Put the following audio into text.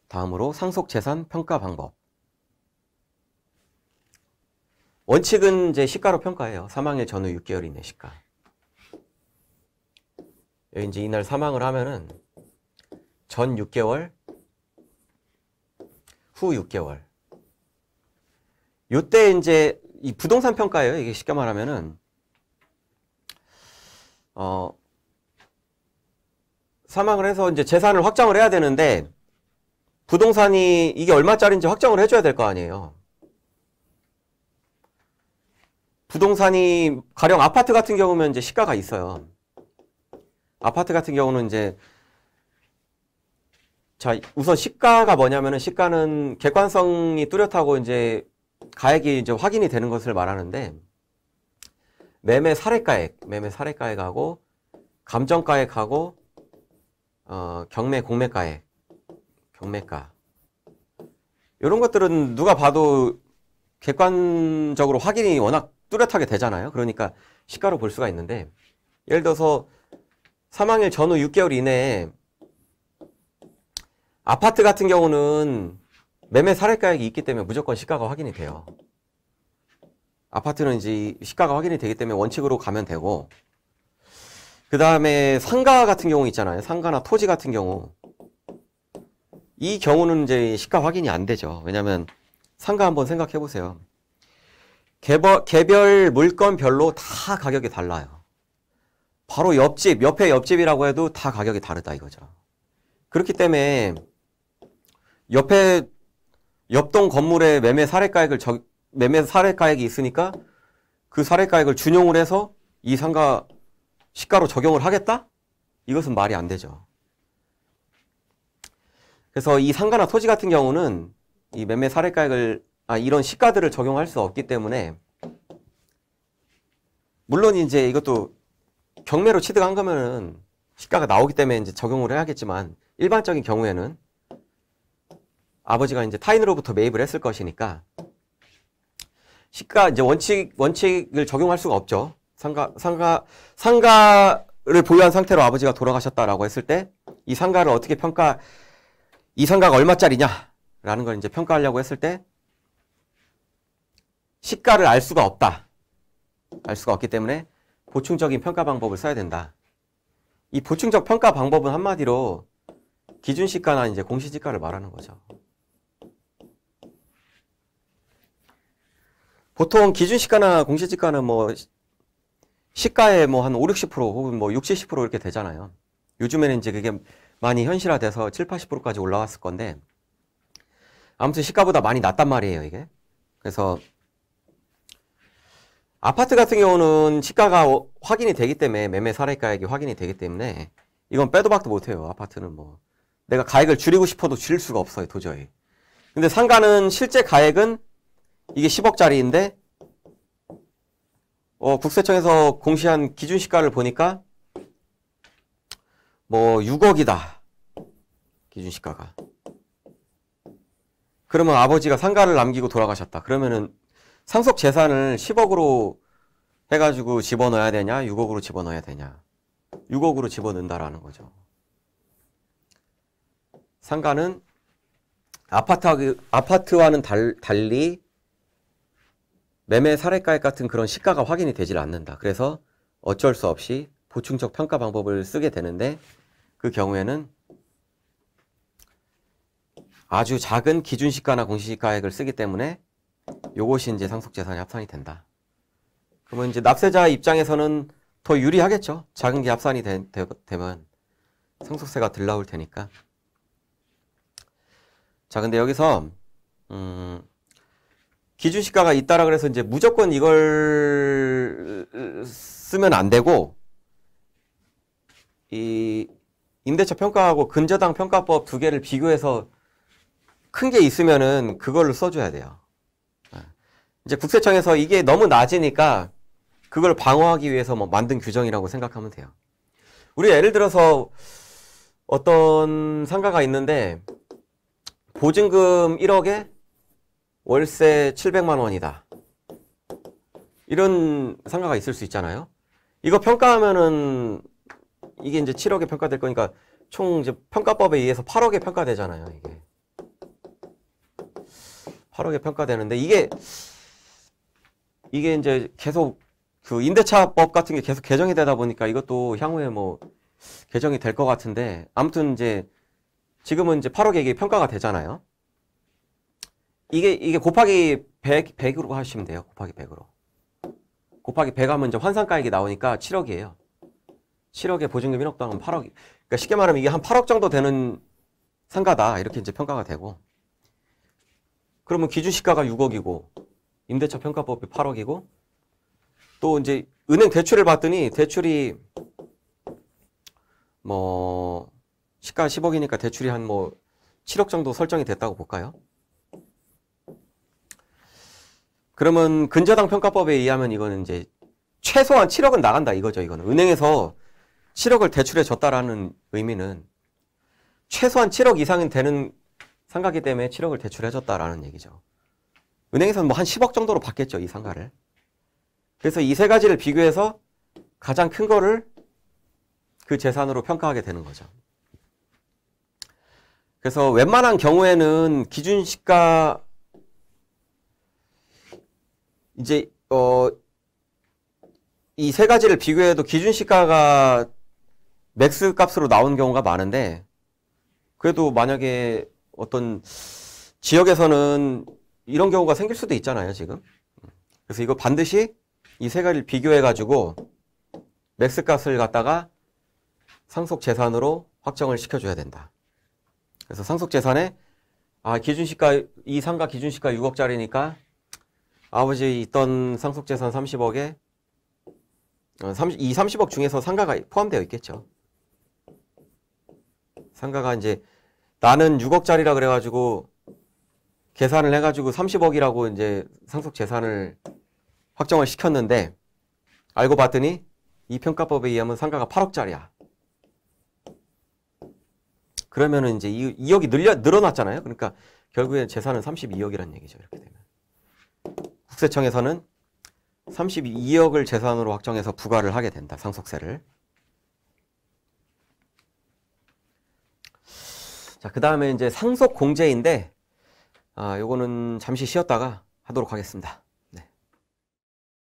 다음으로 상속재산 평가 방법. 원칙은 이제 시가로 평가해요. 사망일 전후 6개월 이내 시가. 여기 이제 이날 사망을 하면은 전 6개월, 후 6개월. 요때 이제 이 부동산 평가예요. 이게 쉽게 말하면은 사망을 해서 이제 재산을 확정을 해야 되는데 부동산이 이게 얼마짜리인지 확정을 해줘야 될 거 아니에요. 부동산이 가령 아파트 같은 경우면 이제 시가가 있어요. 아파트 같은 경우는 이제 자 우선 시가가 뭐냐면은 시가는 객관성이 뚜렷하고 이제 가액이 이제 확인이 되는 것을 말하는데 매매 사례가액하고 감정가액하고 경매 공매가액, 경매가 이런 것들은 누가 봐도 객관적으로 확인이 워낙 뚜렷하게 되잖아요. 그러니까 시가로 볼 수가 있는데 예를 들어서 사망일 전후 6개월 이내에 아파트 같은 경우는 매매 사례가액이 있기 때문에 무조건 시가가 확인이 돼요. 아파트는 이제 시가가 확인이 되기 때문에 원칙으로 가면 되고 그 다음에 상가 같은 경우 있잖아요. 상가나 토지 같은 경우 이 경우는 이제 시가 확인이 안 되죠. 왜냐하면 상가 한번 생각해 보세요. 개별 물건별로 다 가격이 달라요. 바로 옆집, 옆에 옆집이라고 해도 다 가격이 다르다 이거죠. 그렇기 때문에 옆동 건물에 매매 사례가액이 있으니까 그 사례가액을 준용을 해서 이 상가 시가로 적용을 하겠다? 이것은 말이 안 되죠. 그래서 이 상가나 토지 같은 경우는 이 매매 사례가액을 이런 시가들을 적용할 수 없기 때문에 물론 이제 이것도 경매로 취득한 거면은 시가가 나오기 때문에 이제 적용을 해야겠지만 일반적인 경우에는 아버지가 이제 타인으로부터 매입을 했을 것이니까 시가 이제 원칙을 적용할 수가 없죠. 상가를 보유한 상태로 아버지가 돌아가셨다라고 했을 때 이 상가를 어떻게 이 상가가 얼마짜리냐라는 걸 이제 평가하려고 했을 때 시가를 알 수가 없다. 알 수가 없기 때문에 보충적인 평가 방법을 써야 된다. 이 보충적 평가 방법은 한마디로 기준시가나 이제 공시지가를 말하는 거죠. 보통 기준시가나 공시지가는 뭐 시가의 뭐 한 5, 60% 혹은 뭐 60, 70% 이렇게 되잖아요. 요즘에는 이제 그게 많이 현실화돼서 7, 80%까지 올라왔을 건데 아무튼 시가보다 많이 낮단 말이에요, 이게. 그래서 아파트 같은 경우는 시가가 확인이 되기 때문에 매매 사례가액이 확인이 되기 때문에 이건 빼도 박도 못해요. 아파트는 뭐 내가 가액을 줄이고 싶어도 줄일 수가 없어요, 도저히. 근데 상가는 실제 가액은 이게 10억짜리인데 국세청에서 공시한 기준시가를 보니까 뭐 6억이다. 기준시가가. 그러면 아버지가 상가를 남기고 돌아가셨다. 그러면은 상속재산을 10억으로 해가지고 집어넣어야 되냐? 6억으로 집어넣어야 되냐? 6억으로 집어넣는다라는 거죠. 상가는 아파트와는 달리 매매 사례가액 같은 그런 시가가 확인이 되질 않는다. 그래서 어쩔 수 없이 보충적 평가 방법을 쓰게 되는데 그 경우에는 아주 작은 기준시가나 공시가액을 쓰기 때문에 요것이 이제 상속재산이 합산이 된다. 그러면 이제 납세자 입장에서는 더 유리하겠죠. 작은 게 합산이 되면 상속세가 덜 나올 테니까. 자, 근데 여기서 기준시가가 있다라 그래서 이제 무조건 이걸 쓰면 안 되고 이 임대차 평가하고 근저당 평가법 두 개를 비교해서 큰 게 있으면은 그걸로 써줘야 돼요. 이제 국세청에서 이게 너무 낮으니까 그걸 방어하기 위해서 뭐 만든 규정이라고 생각하면 돼요. 우리 예를 들어서 어떤 상가가 있는데 보증금 1억에 월세 700만 원이다. 이런 상가가 있을 수 있잖아요. 이거 평가하면은 이게 이제 7억에 평가될 거니까 총 이제 평가법에 의해서 8억에 평가되잖아요, 이게. 8억에 평가되는데 이게 이제 계속 그 임대차법 같은 게 계속 개정이 되다 보니까 이것도 향후에 뭐 개정이 될 것 같은데 아무튼 이제 지금은 이제 8억에 이게 평가가 되잖아요. 이게 곱하기 100으로 하시면 돼요. 곱하기 100으로. 곱하기 100 하면 이제 환산가액이 나오니까 7억이에요. 7억에 보증금 1억 더하면 8억. 그러니까 쉽게 말하면 이게 한 8억 정도 되는 상가다. 이렇게 이제 평가가 되고. 그러면 기준시가가 6억이고, 임대차 평가법이 8억이고, 또 이제 은행 대출을 봤더니 대출이 뭐, 시가 10억이니까 대출이 한 뭐 7억 정도 설정이 됐다고 볼까요? 그러면 근저당 평가법에 의하면 이거는 이제 최소한 7억은 나간다 이거죠. 이거는 은행에서 7억을 대출해 줬다라는 의미는 최소한 7억 이상은 되는 상가기 때문에 7억을 대출해 줬다라는 얘기죠. 은행에서는 뭐 한 10억 정도로 받겠죠, 이 상가를. 그래서 이 세 가지를 비교해서 가장 큰 거를 그 재산으로 평가하게 되는 거죠. 그래서 웬만한 경우에는 기준시가 이제 이 세 가지를 비교해도 기준시가가 맥스 값으로 나온 경우가 많은데 그래도 만약에 어떤 지역에서는 이런 경우가 생길 수도 있잖아요, 지금. 그래서 이거 반드시 이 세 가지를 비교해 가지고 맥스 값을 갖다가 상속 재산으로 확정을 시켜줘야 된다. 그래서 상속 재산에 기준시가 이 상가 기준시가 6억짜리니까 아버지 있던 상속 재산 30억에 이 30억 중에서 상가가 포함되어 있겠죠. 상가가 이제 나는 6억짜리라 그래가지고 계산을 해가지고 30억이라고 이제 상속 재산을 확정을 시켰는데 알고 봤더니 이 평가법에 의하면 상가가 8억짜리야. 그러면은 이제 2억이 늘어났잖아요. 그러니까 결국엔 재산은 32억이라는 얘기죠. 이렇게 되면. 국세청에서는 32억을 재산으로 확정해서 부과를 하게 된다. 상속세를. 자, 그 다음에 이제 상속 공제인데, 요거는 잠시 쉬었다가 하도록 하겠습니다.